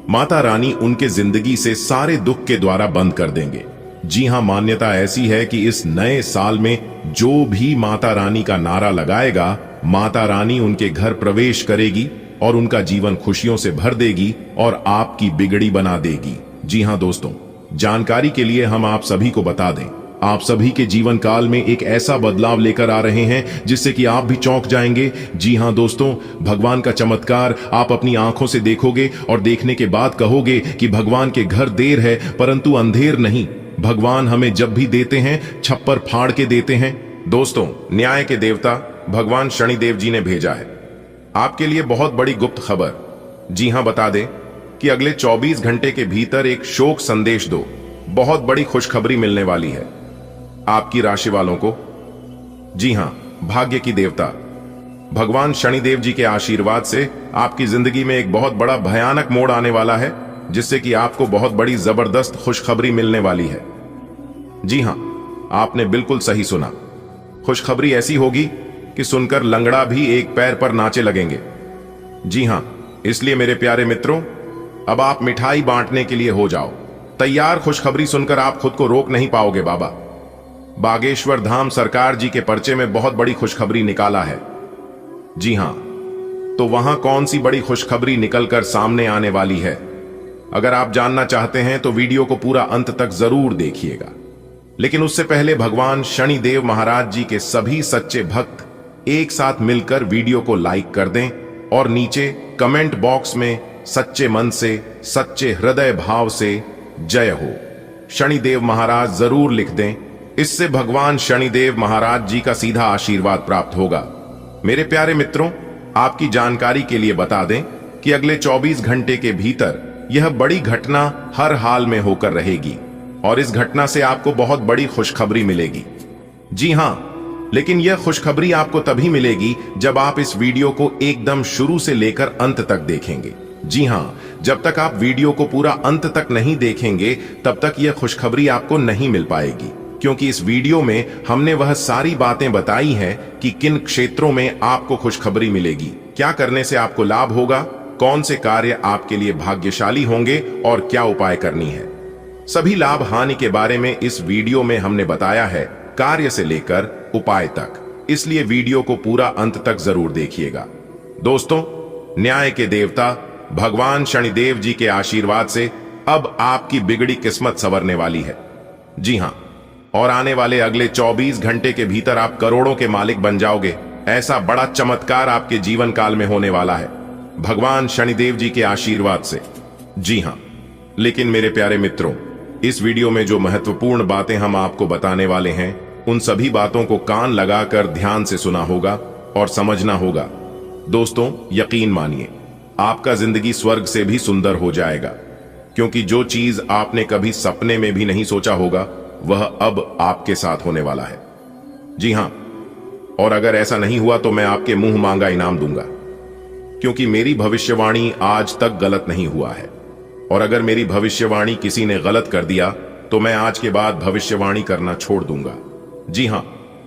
माता रानी उनके जिंदगी से सारे दुख के द्वारा बंद कर देंगे। जी हां, मान्यता ऐसी है कि इस नए साल में जो भी माता रानी का नारा लगाएगा, माता रानी उनके घर प्रवेश करेगी और उनका जीवन खुशियों से भर देगी और आपकी बिगड़ी बना देगी। जी हां दोस्तों, जानकारी के लिए हम आप सभी को बता दें, आप सभी के जीवन काल में एक ऐसा बदलाव लेकर आ रहे हैं जिससे कि आप भी चौंक जाएंगे। जी हां दोस्तों, भगवान का चमत्कार आप अपनी आंखों से देखोगे और देखने के बाद कहोगे कि भगवान के घर देर है परंतु अंधेर नहीं। भगवान हमें जब भी देते हैं छप्पर फाड़ के देते हैं। दोस्तों, न्याय के देवता भगवान शनिदेव जी ने भेजा है आपके लिए बहुत बड़ी गुप्त खबर। जी हां, बता दें कि अगले 24 घंटे के भीतर एक शोक संदेश दो, बहुत बड़ी खुशखबरी मिलने वाली है आपकी राशि वालों को। जी हां, भाग्य की देवता भगवान शनिदेव जी के आशीर्वाद से आपकी जिंदगी में एक बहुत बड़ा भयानक मोड़ आने वाला है, जिससे कि आपको बहुत बड़ी जबरदस्त खुशखबरी मिलने वाली है। जी हां, आपने बिल्कुल सही सुना। खुशखबरी ऐसी होगी कि सुनकर लंगड़ा भी एक पैर पर नाचे लगेंगे। जी हां, इसलिए मेरे प्यारे मित्रों, अब आप मिठाई बांटने के लिए हो जाओ तैयार। खुशखबरी सुनकर आप खुद को रोक नहीं पाओगे। बाबा बागेश्वर धाम सरकार जी के पर्चे में बहुत बड़ी खुशखबरी निकाला है। जी हां, तो वहां कौन सी बड़ी खुशखबरी निकलकर सामने आने वाली है, अगर आप जानना चाहते हैं तो वीडियो को पूरा अंत तक जरूर देखिएगा। लेकिन उससे पहले भगवान शनिदेव महाराज जी के सभी सच्चे भक्त एक साथ मिलकर वीडियो को लाइक कर दें और नीचे कमेंट बॉक्स में सच्चे मन से, सच्चे हृदय भाव से जय हो शनिदेव महाराज जरूर लिख दें। इससे भगवान शनिदेव महाराज जी का सीधा आशीर्वाद प्राप्त होगा। मेरे प्यारे मित्रों, आपकी जानकारी के लिए बता दें कि अगले 24 घंटे के भीतर यह बड़ी घटना हर हाल में होकर रहेगी और इस घटना से आपको बहुत बड़ी खुशखबरी मिलेगी। जी हां, लेकिन यह खुशखबरी आपको तभी मिलेगी जब आप इस वीडियो को एकदम शुरू से लेकर अंत तक देखेंगे। जी हाँ, जब तक आप वीडियो को पूरा अंत तक नहीं देखेंगे तब तक यह खुशखबरी आपको नहीं मिल पाएगी, क्योंकि इस वीडियो में हमने वह सारी बातें बताई हैं कि किन क्षेत्रों में आपको खुशखबरी मिलेगी, क्या करने से आपको लाभ होगा, कौन से कार्य आपके लिए भाग्यशाली होंगे और क्या उपाय करनी है। सभी लाभ हानि के बारे में इस वीडियो में हमने बताया है, कार्य से लेकर उपाय तक। इसलिए वीडियो को पूरा अंत तक जरूर देखिएगा। दोस्तों, न्याय के देवता भगवान शनिदेव जी के आशीर्वाद से अब आपकी बिगड़ी किस्मत संवरने वाली है। जी हां, और आने वाले अगले 24 घंटे के भीतर आप करोड़ों के मालिक बन जाओगे। ऐसा बड़ा चमत्कार आपके जीवन काल में होने वाला है, भगवान शनिदेव जी के आशीर्वाद से। जी हां, लेकिन मेरे प्यारे मित्रों, इस वीडियो में जो महत्वपूर्ण बातें हम आपको बताने वाले हैं, उन सभी बातों को कान लगाकर ध्यान से सुना होगा और समझना होगा। दोस्तों, यकीन मानिए, आपका जिंदगी स्वर्ग से भी सुंदर हो जाएगा, क्योंकि जो चीज आपने कभी सपने में भी नहीं सोचा होगा वह अब आपके साथ होने वाला है। जी हां, और अगर ऐसा नहीं हुआ तो मैं आपके मुंह मांगा इनाम दूंगा, क्योंकि मेरी भविष्यवाणी आज तक गलत नहीं हुआ है। और अगर मेरी भविष्यवाणी किसी ने गलत कर दिया तो मैं आज के बाद भविष्यवाणी करना छोड़ दूंगा। जी हां,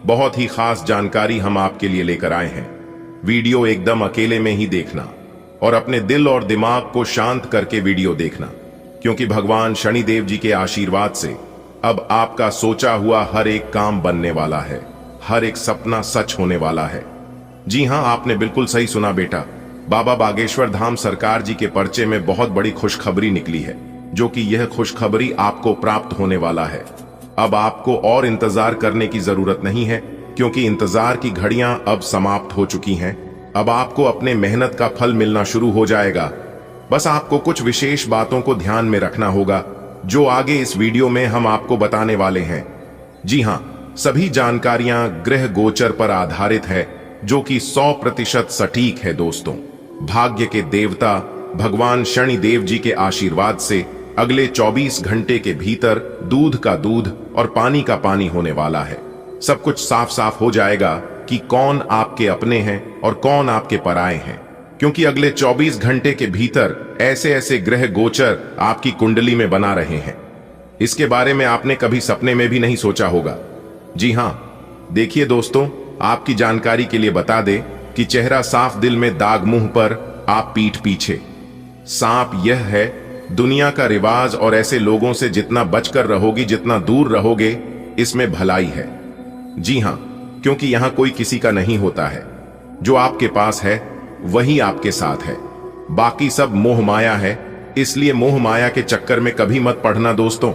बहुत ही खास जानकारी हम आपके लिए लेकर आए हैं। वीडियो एकदम अकेले में ही देखना और अपने दिल और दिमाग को शांत करके वीडियो देखना, क्योंकि भगवान शनिदेव जी के आशीर्वाद से अब आपका सोचा हुआ हर एक काम बनने वाला है, हर एक सपना सच होने वाला है। जी हां, आपने बिल्कुल सही सुना बेटा। बाबा बागेश्वर धाम सरकार जी के पर्चे में बहुत बड़ी खुशखबरी निकली है, जो कि यह खुशखबरी आपको प्राप्त होने वाला है। अब आपको और इंतजार करने की जरूरत नहीं है, क्योंकि इंतजार की घड़ियां अब समाप्त हो चुकी हैं। अब आपको अपने मेहनत का फल मिलना शुरू हो जाएगा। बस आपको कुछ विशेष बातों को ध्यान में रखना होगा, जो आगे इस वीडियो में हम आपको बताने वाले हैं। जी हां, सभी जानकारियां ग्रह गोचर पर आधारित है, जो कि 100% सटीक है। दोस्तों, भाग्य के देवता भगवान शनिदेव जी के आशीर्वाद से अगले 24 घंटे के भीतर दूध का दूध और पानी का पानी होने वाला है। सब कुछ साफ साफ हो जाएगा कि कौन आपके अपने हैं और कौन आपके पराये हैं, क्योंकि अगले 24 घंटे के भीतर ऐसे ऐसे ग्रह गोचर आपकी कुंडली में बना रहे हैं। इसके बारे में आपने कभी सपने में भी नहीं सोचा होगा। जी हां, देखिए दोस्तों, आपकी जानकारी के लिए बता दे कि चेहरा साफ, दिल में दाग, मुंह पर आप पीठ पीछे सांप, यह है दुनिया का रिवाज। और ऐसे लोगों से जितना बचकर रहोगी, जितना दूर रहोगे, इसमें भलाई है। जी हां, क्योंकि यहां कोई किसी का नहीं होता है। जो आपके पास है वही आपके साथ है, बाकी सब मोह माया है। इसलिए मोह माया के चक्कर में कभी मत पड़ना दोस्तों।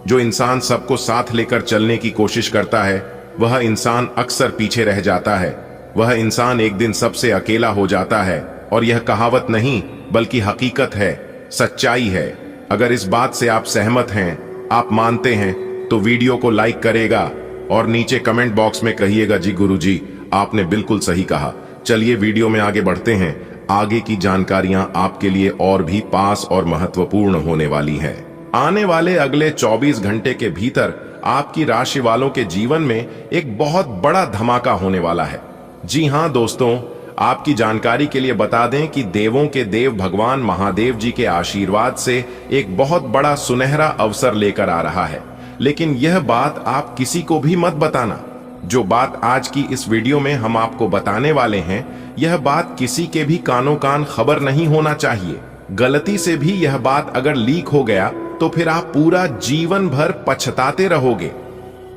जो इंसान सबको साथ लेकर चलने की कोशिश करता है, वह इंसान अक्सर पीछे रह जाता है। वह इंसान एक दिन सबसे अकेला हो जाता है। और यह कहावत नहीं बल्कि हकीकत है, सच्चाई है। अगर इस बात से आप सहमत हैं, आप मानते हैं, तो वीडियो को लाइक करेगा और नीचे कमेंट बॉक्स में कहिएगा, जी गुरुजी, आपने बिल्कुल सही कहा। चलिए वीडियो में आगे बढ़ते हैं। आगे की जानकारियां आपके लिए और भी पास और महत्वपूर्ण होने वाली हैं। आने वाले अगले 24 घंटे के भीतर आपकी राशि वालों के जीवन में एक बहुत बड़ा धमाका होने वाला है। जी हां दोस्तों, आपकी जानकारी के लिए बता दें कि देवों के देव भगवान महादेव जी के आशीर्वाद से एक बहुत बड़ा सुनहरा अवसर लेकर आ रहा है। लेकिन यह बात आप किसी को भी मत बताना। जो बात आज की इस वीडियो में हम आपको बताने वाले हैं, यह बात किसी के भी कानों कान खबर नहीं होना चाहिए। गलती से भी यह बात अगर लीक हो गया तो फिर आप पूरा जीवन भर पछताते रहोगे।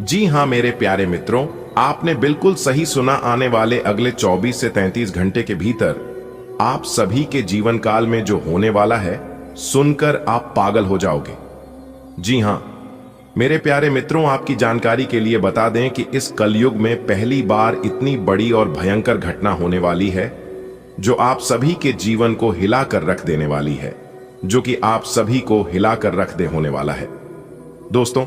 जी हां मेरे प्यारे मित्रों, आपने बिल्कुल सही सुना। आने वाले अगले 24 से 33 घंटे के भीतर आप सभी के जीवन काल में जो होने वाला है, सुनकर आप पागल हो जाओगे। जी हां मेरे प्यारे मित्रों, आपकी जानकारी के लिए बता दें कि इस कलयुग में पहली बार इतनी बड़ी और भयंकर घटना होने वाली है, जो आप सभी के जीवन को हिला कर रख देने वाली है, जो कि आप सभी को हिला कर रख दे होने वाला है। दोस्तों,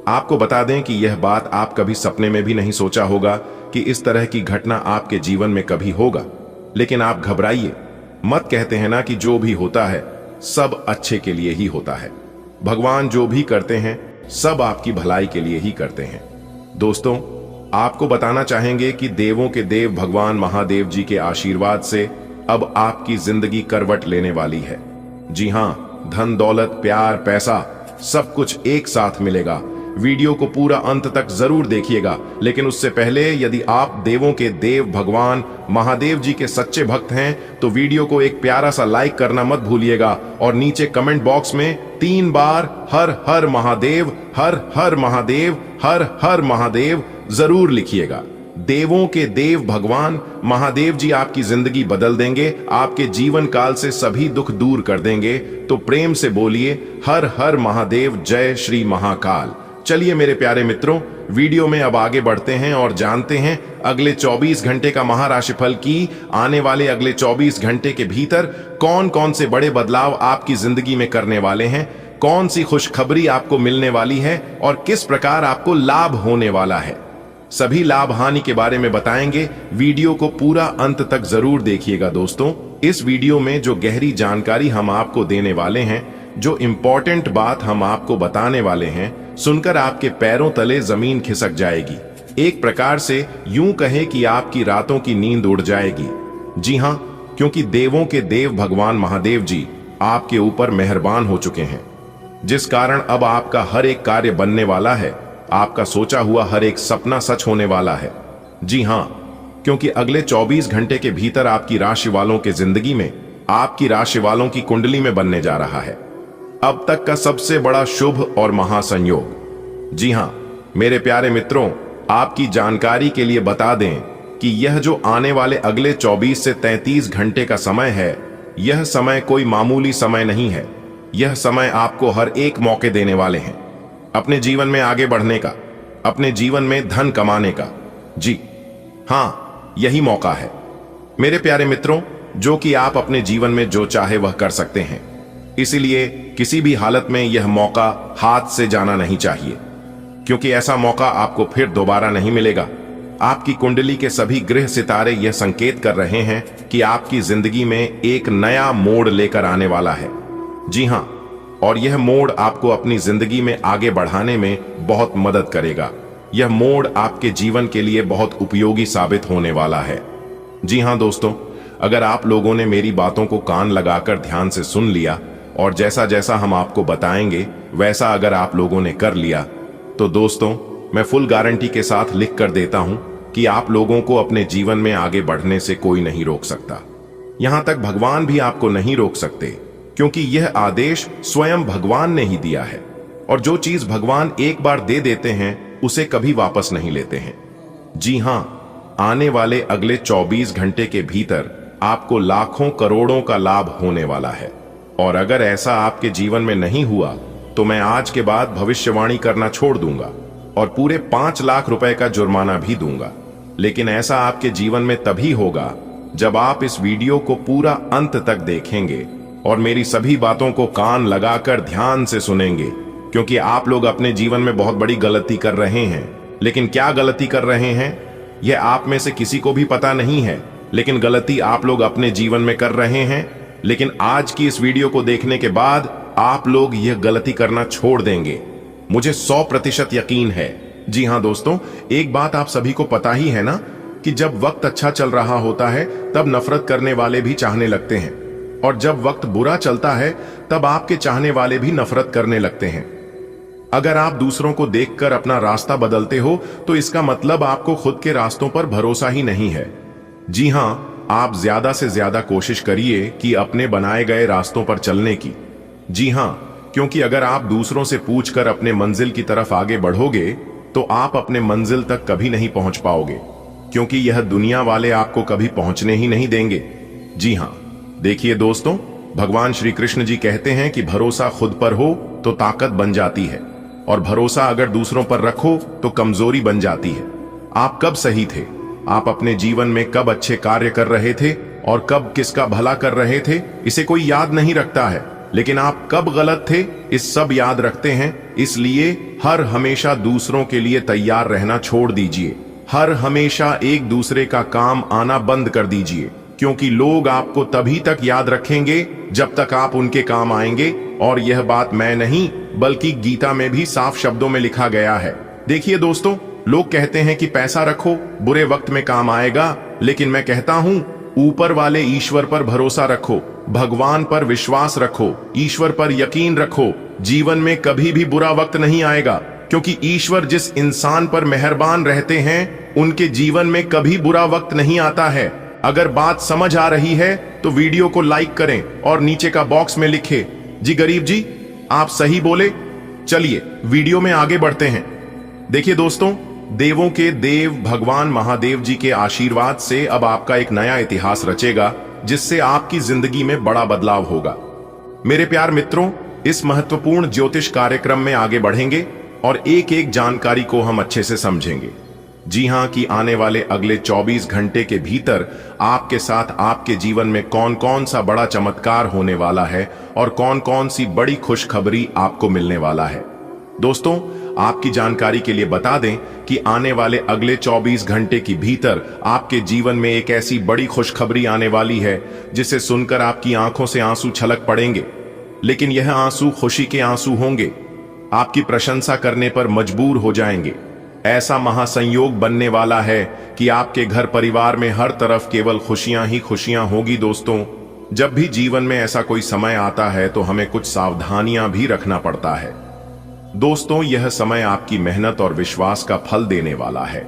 आपको बता दें कि यह बात आप कभी सपने में भी नहीं सोचा होगा कि इस तरह की घटना आपके जीवन में कभी होगा। लेकिन आप घबराइए मत। कहते हैं ना कि जो भी होता है सब अच्छे के लिए ही होता है। भगवान जो भी करते हैं सब आपकी भलाई के लिए ही करते हैं। दोस्तों, आपको बताना चाहेंगे कि देवों के देव भगवान महादेव जी के आशीर्वाद से अब आपकी जिंदगी करवट लेने वाली है। जी हां, धन दौलत प्यार पैसा सब कुछ एक साथ मिलेगा। वीडियो को पूरा अंत तक जरूर देखिएगा, लेकिन उससे पहले यदि आप देवों के देव भगवान महादेव जी के सच्चे भक्त हैं तो वीडियो को एक प्यारा सा लाइक करना मत भूलिएगा और नीचे कमेंट बॉक्स में 3 बार हर हर महादेव, हर हर महादेव, हर हर महादेव जरूर लिखिएगा। देवों के देव भगवान महादेव जी आपकी जिंदगी बदल देंगे, आपके जीवन काल से सभी दुख दूर कर देंगे। तो प्रेम से बोलिए हर हर महादेव, जय श्री महाकाल। चलिए मेरे प्यारे मित्रों, वीडियो में अब आगे बढ़ते हैं और जानते हैं अगले 24 घंटे का महाराशिफल की आने वाले अगले 24 घंटे के भीतर कौन कौन से बड़े बदलाव आपकी जिंदगी में करने वाले हैं, कौन सी खुशखबरी आपको मिलने वाली है और किस प्रकार आपको लाभ होने वाला है। सभी लाभ हानि के बारे में बताएंगे। वीडियो को पूरा अंत तक जरूर देखिएगा दोस्तों। इस वीडियो में जो गहरी जानकारी हम आपको देने वाले हैं, जो इंपॉर्टेंट बात हम आपको बताने वाले हैं, सुनकर आपके पैरों तले जमीन खिसक जाएगी। एक प्रकार से यूं कहें कि आपकी रातों की नींद उड़ जाएगी। जी हां, क्योंकि देवों के देव भगवान महादेव जी आपके ऊपर मेहरबान हो चुके हैं, जिस कारण अब आपका हर एक कार्य बनने वाला है, आपका सोचा हुआ हर एक सपना सच होने वाला है। जी हां, क्योंकि अगले 24 घंटे के भीतर आपकी राशि वालों के जिंदगी में, आपकी राशि वालों की कुंडली में बनने जा रहा है अब तक का सबसे बड़ा शुभ और महासंयोग। जी हां मेरे प्यारे मित्रों, आपकी जानकारी के लिए बता दें कि यह जो आने वाले अगले 24 से 33 घंटे का समय है, यह समय कोई मामूली समय नहीं है। यह समय आपको हर एक मौके देने वाले हैं अपने जीवन में आगे बढ़ने का, अपने जीवन में धन कमाने का। जी हां, यही मौका है मेरे प्यारे मित्रों, जो कि आप अपने जीवन में जो चाहे वह कर सकते हैं। इसीलिए किसी भी हालत में यह मौका हाथ से जाना नहीं चाहिए, क्योंकि ऐसा मौका आपको फिर दोबारा नहीं मिलेगा। आपकी कुंडली के सभी ग्रह सितारे यह संकेत कर रहे हैं कि आपकी जिंदगी में एक नया मोड़ लेकर आने वाला है। जी हां, और यह मोड़ आपको अपनी जिंदगी में आगे बढ़ाने में बहुत मदद करेगा। यह मोड़ आपके जीवन के लिए बहुत उपयोगी साबित होने वाला है। जी हां दोस्तों, अगर आप लोगों ने मेरी बातों को कान लगाकर ध्यान से सुन लिया और जैसा जैसा हम आपको बताएंगे वैसा अगर आप लोगों ने कर लिया, तो दोस्तों मैं फुल गारंटी के साथ लिख कर देता हूं कि आप लोगों को अपने जीवन में आगे बढ़ने से कोई नहीं रोक सकता। यहां तक भगवान भी आपको नहीं रोक सकते, क्योंकि यह आदेश स्वयं भगवान ने ही दिया है। और जो चीज भगवान एक बार दे देते हैं उसे कभी वापस नहीं लेते हैं। जी हां, आने वाले अगले 24 घंटे के भीतर आपको लाखों करोड़ों का लाभ होने वाला है। और अगर ऐसा आपके जीवन में नहीं हुआ तो मैं आज के बाद भविष्यवाणी करना छोड़ दूंगा और पूरे 5 लाख रुपए का जुर्माना भी दूंगा। लेकिन ऐसा आपके जीवन में तभी होगा जब आप इस वीडियो को पूरा अंत तक देखेंगे और मेरी सभी बातों को कान लगाकर ध्यान से सुनेंगे, क्योंकि आप लोग अपने जीवन में बहुत बड़ी गलती कर रहे हैं। लेकिन क्या गलती कर रहे हैं यह आप में से किसी को भी पता नहीं है, लेकिन गलती आप लोग अपने जीवन में कर रहे हैं। लेकिन आज की इस वीडियो को देखने के बाद आप लोग यह गलती करना छोड़ देंगे, मुझे 100% यकीन है। जी हां दोस्तों, एक बात आप सभी को पता ही है ना कि जब वक्त अच्छा चल रहा होता है तब नफरत करने वाले भी चाहने लगते हैं, और जब वक्त बुरा चलता है तब आपके चाहने वाले भी नफरत करने लगते हैं। अगर आप दूसरों को देखकर अपना रास्ता बदलते हो तो इसका मतलब आपको खुद के रास्तों पर भरोसा ही नहीं है। जी हां, आप ज्यादा से ज्यादा कोशिश करिए कि अपने बनाए गए रास्तों पर चलने की। जी हां, क्योंकि अगर आप दूसरों से पूछकर अपने मंजिल की तरफ आगे बढ़ोगे तो आप अपने मंजिल तक कभी नहीं पहुंच पाओगे, क्योंकि यह दुनिया वाले आपको कभी पहुंचने ही नहीं देंगे। जी हां, देखिए दोस्तों, भगवान श्री कृष्ण जी कहते हैं कि भरोसा खुद पर हो तो ताकत बन जाती है, और भरोसा अगर दूसरों पर रखो तो कमजोरी बन जाती है। आप कब सही थे, आप अपने जीवन में कब अच्छे कार्य कर रहे थे और कब किसका भला कर रहे थे, इसे कोई याद नहीं रखता है। लेकिन आप कब गलत थे इस सब याद रखते हैं। इसलिए हर हमेशा दूसरों के लिए तैयार रहना छोड़ दीजिए। हर हमेशा एक दूसरे का काम आना बंद कर दीजिए, क्योंकि लोग आपको तभी तक याद रखेंगे जब तक आप उनके काम आएंगे। और यह बात मैं नहीं बल्कि गीता में भी साफ शब्दों में लिखा गया है। देखिए दोस्तों, लोग कहते हैं कि पैसा रखो बुरे वक्त में काम आएगा, लेकिन मैं कहता हूं ऊपर वाले ईश्वर पर भरोसा रखो, भगवान पर विश्वास रखो, ईश्वर पर यकीन रखो। जीवन में कभी भी बुरा वक्त नहीं आएगा, क्योंकि ईश्वर जिस इंसान पर मेहरबान रहते हैं उनके जीवन में कभी बुरा वक्त नहीं आता है। अगर बात समझ आ रही है तो वीडियो को लाइक करें और नीचे का बॉक्स में लिखे, जी गरीब जी आप सही बोले। चलिए वीडियो में आगे बढ़ते हैं। देखिए दोस्तों, देवों के देव भगवान महादेव जी के आशीर्वाद से अब आपका एक नया इतिहास रचेगा, जिससे आपकी जिंदगी में बड़ा बदलाव होगा। मेरे प्यार मित्रों, इस महत्वपूर्ण ज्योतिष कार्यक्रम में आगे बढ़ेंगे और एक एक जानकारी को हम अच्छे से समझेंगे। जी हां, कि आने वाले अगले 24 घंटे के भीतर आपके साथ आपके जीवन में कौन कौन सा बड़ा चमत्कार होने वाला है और कौन कौन सी बड़ी खुशखबरी आपको मिलने वाला है। दोस्तों, आपकी जानकारी के लिए बता दें कि आने वाले अगले 24 घंटे के भीतर आपके जीवन में एक ऐसी बड़ी खुशखबरी आने वाली है जिसे सुनकर आपकी आंखों से आंसू छलक पड़ेंगे। लेकिन यह आंसू खुशी के आंसू होंगे, आपकी प्रशंसा करने पर मजबूर हो जाएंगे। ऐसा महासंयोग बनने वाला है कि आपके घर परिवार में हर तरफ केवल खुशियां ही खुशियां होगी। दोस्तों, जब भी जीवन में ऐसा कोई समय आता है तो हमें कुछ सावधानियां भी रखना पड़ता है। दोस्तों, यह समय आपकी मेहनत और विश्वास का फल देने वाला है,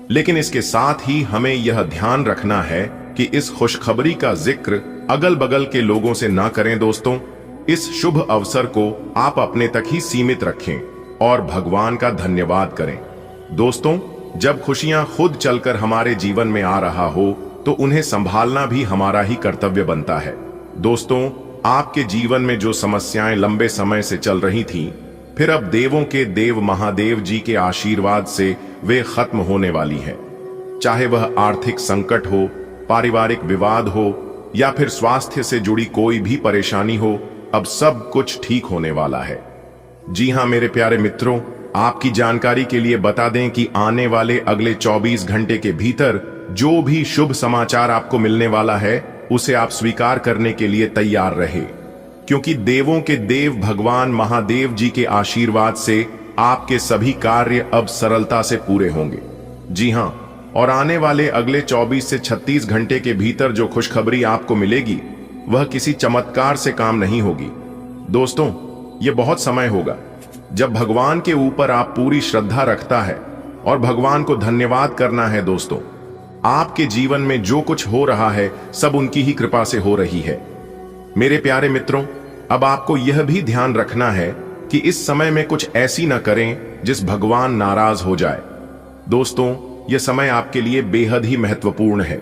लेकिन इसके साथ ही हमें यह ध्यान रखना है कि इस खुशखबरी का जिक्र अगल बगल के लोगों से ना करें। दोस्तों, इस शुभ अवसर को आप अपने तक ही सीमित रखें और भगवान का धन्यवाद करें। दोस्तों, जब खुशियां खुद चलकर हमारे जीवन में आ रहा हो तो उन्हें संभालना भी हमारा ही कर्तव्य बनता है। दोस्तों, आपके जीवन में जो समस्याएं लंबे समय से चल रही थीं, फिर अब देवों के देव महादेव जी के आशीर्वाद से वे खत्म होने वाली हैं। चाहे वह आर्थिक संकट हो, पारिवारिक विवाद हो या फिर स्वास्थ्य से जुड़ी कोई भी परेशानी हो, अब सब कुछ ठीक होने वाला है। जी हां मेरे प्यारे मित्रों, आपकी जानकारी के लिए बता दें कि आने वाले अगले 24 घंटे के भीतर जो भी शुभ समाचार आपको मिलने वाला है उसे आप स्वीकार करने के लिए तैयार रहे, क्योंकि देवों के देव भगवान महादेव जी के आशीर्वाद से आपके सभी कार्य अब सरलता से पूरे होंगे। जी हां, और आने वाले अगले 24 से 36 घंटे के भीतर जो खुशखबरी आपको मिलेगी वह किसी चमत्कार से काम नहीं होगी। दोस्तों, यह बहुत समय होगा जब भगवान के ऊपर आप पूरी श्रद्धा रखता है और भगवान को धन्यवाद करना है। दोस्तों, आपके जीवन में जो कुछ हो रहा है सब उनकी ही कृपा से हो रही है। मेरे प्यारे मित्रों, अब आपको यह भी ध्यान रखना है कि इस समय में कुछ ऐसी न करें जिस भगवान नाराज हो जाए। दोस्तों, यह समय आपके लिए बेहद ही महत्वपूर्ण है,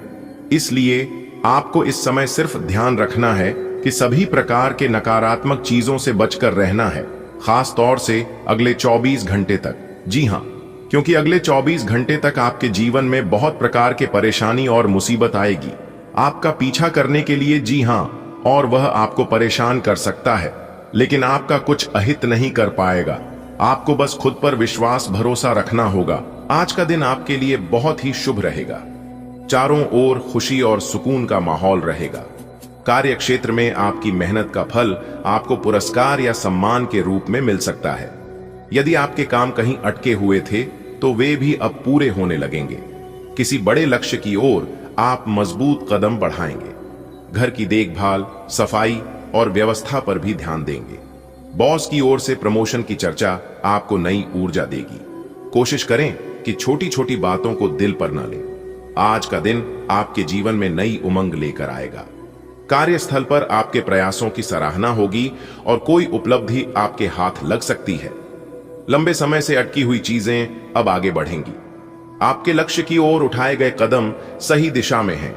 इसलिए आपको इस समय सिर्फ ध्यान रखना है कि सभी प्रकार के नकारात्मक चीजों से बचकर रहना है, खास तौर से अगले 24 घंटे तक। जी हां, क्योंकि अगले 24 घंटे तक आपके जीवन में बहुत प्रकार के परेशानी और मुसीबत आएगी आपका पीछा करने के लिए। जी हां, और वह आपको परेशान कर सकता है, लेकिन आपका कुछ अहित नहीं कर पाएगा। आपको बस खुद पर विश्वास भरोसा रखना होगा। आज का दिन आपके लिए बहुत ही शुभ रहेगा। चारों ओर खुशी और सुकून का माहौल रहेगा। कार्य क्षेत्र में आपकी मेहनत का फल आपको पुरस्कार या सम्मान के रूप में मिल सकता है। यदि आपके काम कहीं अटके हुए थे तो वे भी अब पूरे होने लगेंगे। किसी बड़े लक्ष्य की ओर आप मजबूत कदम बढ़ाएंगे। घर की देखभाल, सफाई और व्यवस्था पर भी ध्यान देंगे। बॉस की ओर से प्रमोशन की चर्चा आपको नई ऊर्जा देगी। कोशिश करें कि छोटी छोटी बातों को दिल पर न लें। आज का दिन आपके जीवन में नई उमंग लेकर आएगा। कार्यस्थल पर आपके प्रयासों की सराहना होगी और कोई उपलब्धि आपके हाथ लग सकती है। लंबे समय से अटकी हुई चीजें अब आगे बढ़ेंगी। आपके लक्ष्य की ओर उठाए गए कदम सही दिशा में हैं,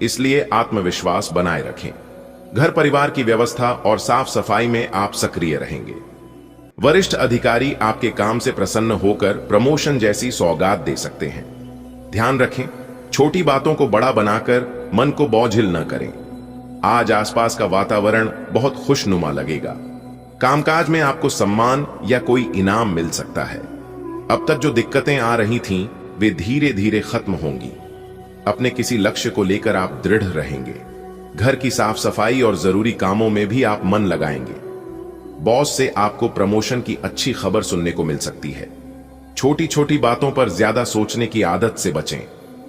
इसलिए आत्मविश्वास बनाए रखें। घर परिवार की व्यवस्था और साफ सफाई में आप सक्रिय रहेंगे। वरिष्ठ अधिकारी आपके काम से प्रसन्न होकर प्रमोशन जैसी सौगात दे सकते हैं। ध्यान रखें, छोटी बातों को बड़ा बनाकर मन को बोझिल न करें। आज आसपास का वातावरण बहुत खुशनुमा लगेगा। कामकाज में आपको सम्मान या कोई इनाम मिल सकता है। अब तक जो दिक्कतें आ रही थीं, वे धीरे धीरे खत्म होंगी। अपने किसी लक्ष्य को लेकर आप दृढ़ रहेंगे। घर की साफ सफाई और जरूरी कामों में भी आप मन लगाएंगे। बॉस से आपको प्रमोशन की अच्छी खबर सुनने को मिल सकती है। छोटी छोटी बातों पर ज्यादा सोचने की आदत से बचें।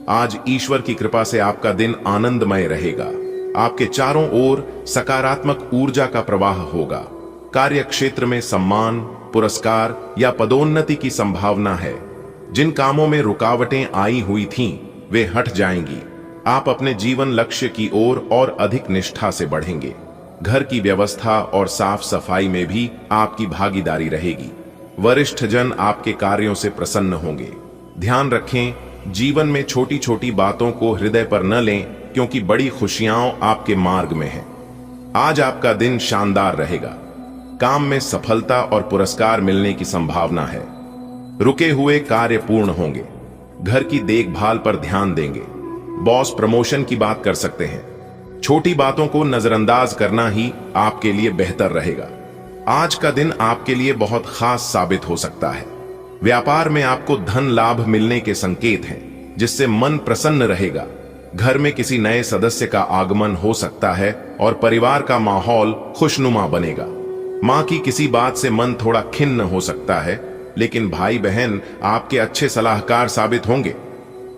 आज ईश्वर की कृपा से आपका दिन आनंदमय रहेगा। आपके चारों ओर सकारात्मक ऊर्जा का प्रवाह होगा। कार्य क्षेत्र में सम्मान, पुरस्कार या पदोन्नति की संभावना है। जिन कामों में रुकावटें आई हुई थीं, वे हट जाएंगी। आप अपने जीवन लक्ष्य की ओर और अधिक निष्ठा से बढ़ेंगे। घर की व्यवस्था और साफ सफाई में भी आपकी भागीदारी रहेगी। वरिष्ठ जन आपके कार्यों से प्रसन्न होंगे। ध्यान रखें, जीवन में छोटी छोटी बातों को हृदय पर न लें, क्योंकि बड़ी खुशियां आपके मार्ग में हैं। आज आपका दिन शानदार रहेगा। काम में सफलता और पुरस्कार मिलने की संभावना है। रुके हुए कार्य पूर्ण होंगे। घर की देखभाल पर ध्यान देंगे। बॉस प्रमोशन की बात कर सकते हैं। छोटी बातों को नजरअंदाज करना ही आपके लिए बेहतर रहेगा। आज का दिन आपके लिए बहुत खास साबित हो सकता है। व्यापार में आपको धन लाभ मिलने के संकेत हैं, जिससे मन प्रसन्न रहेगा। घर में किसी नए सदस्य का आगमन हो सकता है और परिवार का माहौल खुशनुमा बनेगा। मां की किसी बात से मन थोड़ा खिन्न हो सकता है, लेकिन भाई बहन आपके अच्छे सलाहकार साबित होंगे।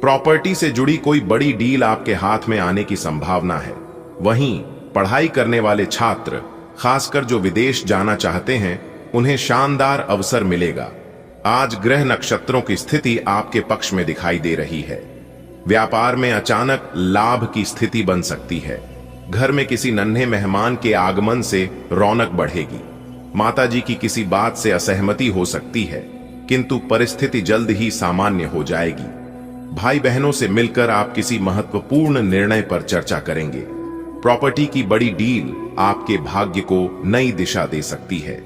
प्रॉपर्टी से जुड़ी कोई बड़ी डील आपके हाथ में आने की संभावना है। वहीं पढ़ाई करने वाले छात्र, खासकर जो विदेश जाना चाहते हैं, उन्हें शानदार अवसर मिलेगा। आज ग्रह नक्षत्रों की स्थिति आपके पक्ष में दिखाई दे रही है। व्यापार में अचानक लाभ की स्थिति बन सकती है। घर में किसी नन्हे मेहमान के आगमन से रौनक बढ़ेगी। माताजी की किसी बात से असहमति हो सकती है, किंतु परिस्थिति जल्द ही सामान्य हो जाएगी। भाई बहनों से मिलकर आप किसी महत्वपूर्ण निर्णय पर चर्चा करेंगे। प्रॉपर्टी की बड़ी डील आपके भाग्य को नई दिशा दे सकती है।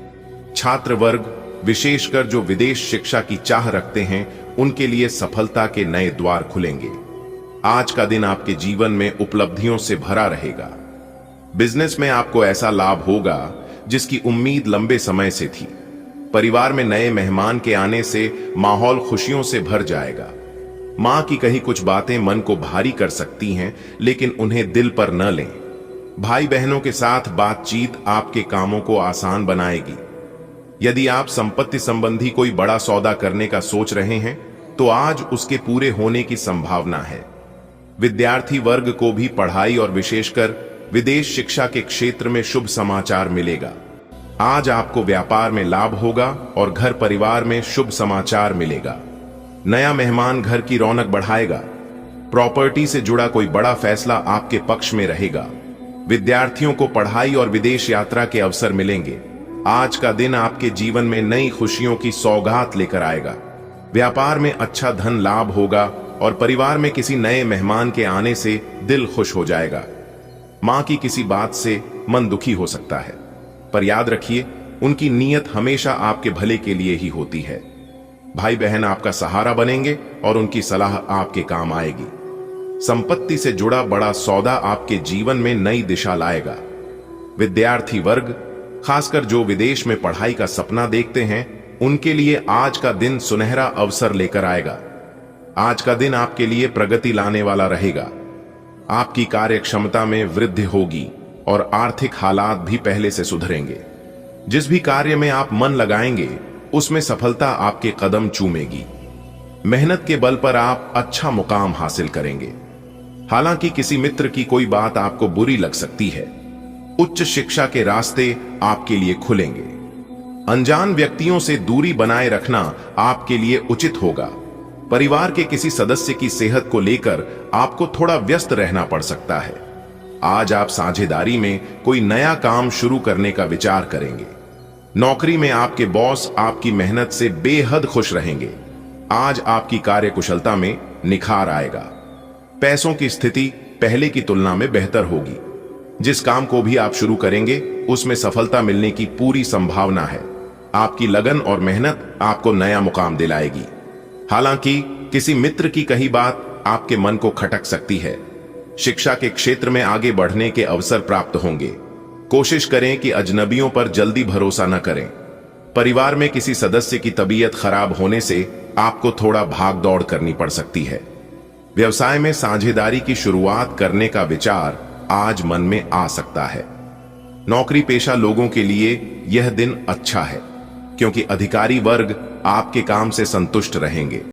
छात्र वर्ग, विशेषकर जो विदेश शिक्षा की चाह रखते हैं, उनके लिए सफलता के नए द्वार खुलेंगे। आज का दिन आपके जीवन में उपलब्धियों से भरा रहेगा। बिजनेस में आपको ऐसा लाभ होगा जिसकी उम्मीद लंबे समय से थी। परिवार में नए मेहमान के आने से माहौल खुशियों से भर जाएगा। मां की कही कुछ बातें मन को भारी कर सकती हैं, लेकिन उन्हें दिल पर न लें। भाई बहनों के साथ बातचीत आपके कामों को आसान बनाएगी। यदि आप संपत्ति संबंधी कोई बड़ा सौदा करने का सोच रहे हैं, तो आज उसके पूरे होने की संभावना है। विद्यार्थी वर्ग को भी पढ़ाई और विशेषकर विदेश शिक्षा के क्षेत्र में शुभ समाचार मिलेगा। आज आपको व्यापार में लाभ होगा और घर परिवार में शुभ समाचार मिलेगा। नया मेहमान घर की रौनक बढ़ाएगा। प्रॉपर्टी से जुड़ा कोई बड़ा फैसला आपके पक्ष में रहेगा। विद्यार्थियों को पढ़ाई और विदेश यात्रा के अवसर मिलेंगे। आज का दिन आपके जीवन में नई खुशियों की सौगात लेकर आएगा। व्यापार में अच्छा धन लाभ होगा और परिवार में किसी नए मेहमान के आने से दिल खुश हो जाएगा। मां की किसी बात से मन दुखी हो सकता है, पर याद रखिए, उनकी नीयत हमेशा आपके भले के लिए ही होती है। भाई बहन आपका सहारा बनेंगे और उनकी सलाह आपके काम आएगी। संपत्ति से जुड़ा बड़ा सौदा आपके जीवन में नई दिशा लाएगा। विद्यार्थी वर्ग, खासकर जो विदेश में पढ़ाई का सपना देखते हैं, उनके लिए आज का दिन सुनहरा अवसर लेकर आएगा। आज का दिन आपके लिए प्रगति लाने वाला रहेगा। आपकी कार्य क्षमता में वृद्धि होगी और आर्थिक हालात भी पहले से सुधरेंगे। जिस भी कार्य में आप मन लगाएंगे, उसमें सफलता आपके कदम चूमेगी। मेहनत के बल पर आप अच्छा मुकाम हासिल करेंगे। हालांकि किसी मित्र की कोई बात आपको बुरी लग सकती है। उच्च शिक्षा के रास्ते आपके लिए खुलेंगे। अनजान व्यक्तियों से दूरी बनाए रखना आपके लिए उचित होगा। परिवार के किसी सदस्य की सेहत को लेकर आपको थोड़ा व्यस्त रहना पड़ सकता है। आज आप साझेदारी में कोई नया काम शुरू करने का विचार करेंगे। नौकरी में आपके बॉस आपकी मेहनत से बेहद खुश रहेंगे। आज आपकी कार्यकुशलता में निखार आएगा। पैसों की स्थिति पहले की तुलना में बेहतर होगी। जिस काम को भी आप शुरू करेंगे, उसमें सफलता मिलने की पूरी संभावना है। आपकी लगन और मेहनत आपको नया मुकाम दिलाएगी। हालांकि किसी मित्र की कही बात आपके मन को खटक सकती है। शिक्षा के क्षेत्र में आगे बढ़ने के अवसर प्राप्त होंगे। कोशिश करें कि अजनबियों पर जल्दी भरोसा न करें। परिवार में किसी सदस्य की तबीयत खराब होने से आपको थोड़ा भाग दौड़ करनी पड़ सकती है। व्यवसाय में साझेदारी की शुरुआत करने का विचार आज मन में आ सकता है। नौकरी पेशा लोगों के लिए यह दिन अच्छा है, क्योंकि अधिकारी वर्ग आपके काम से संतुष्ट रहेंगे।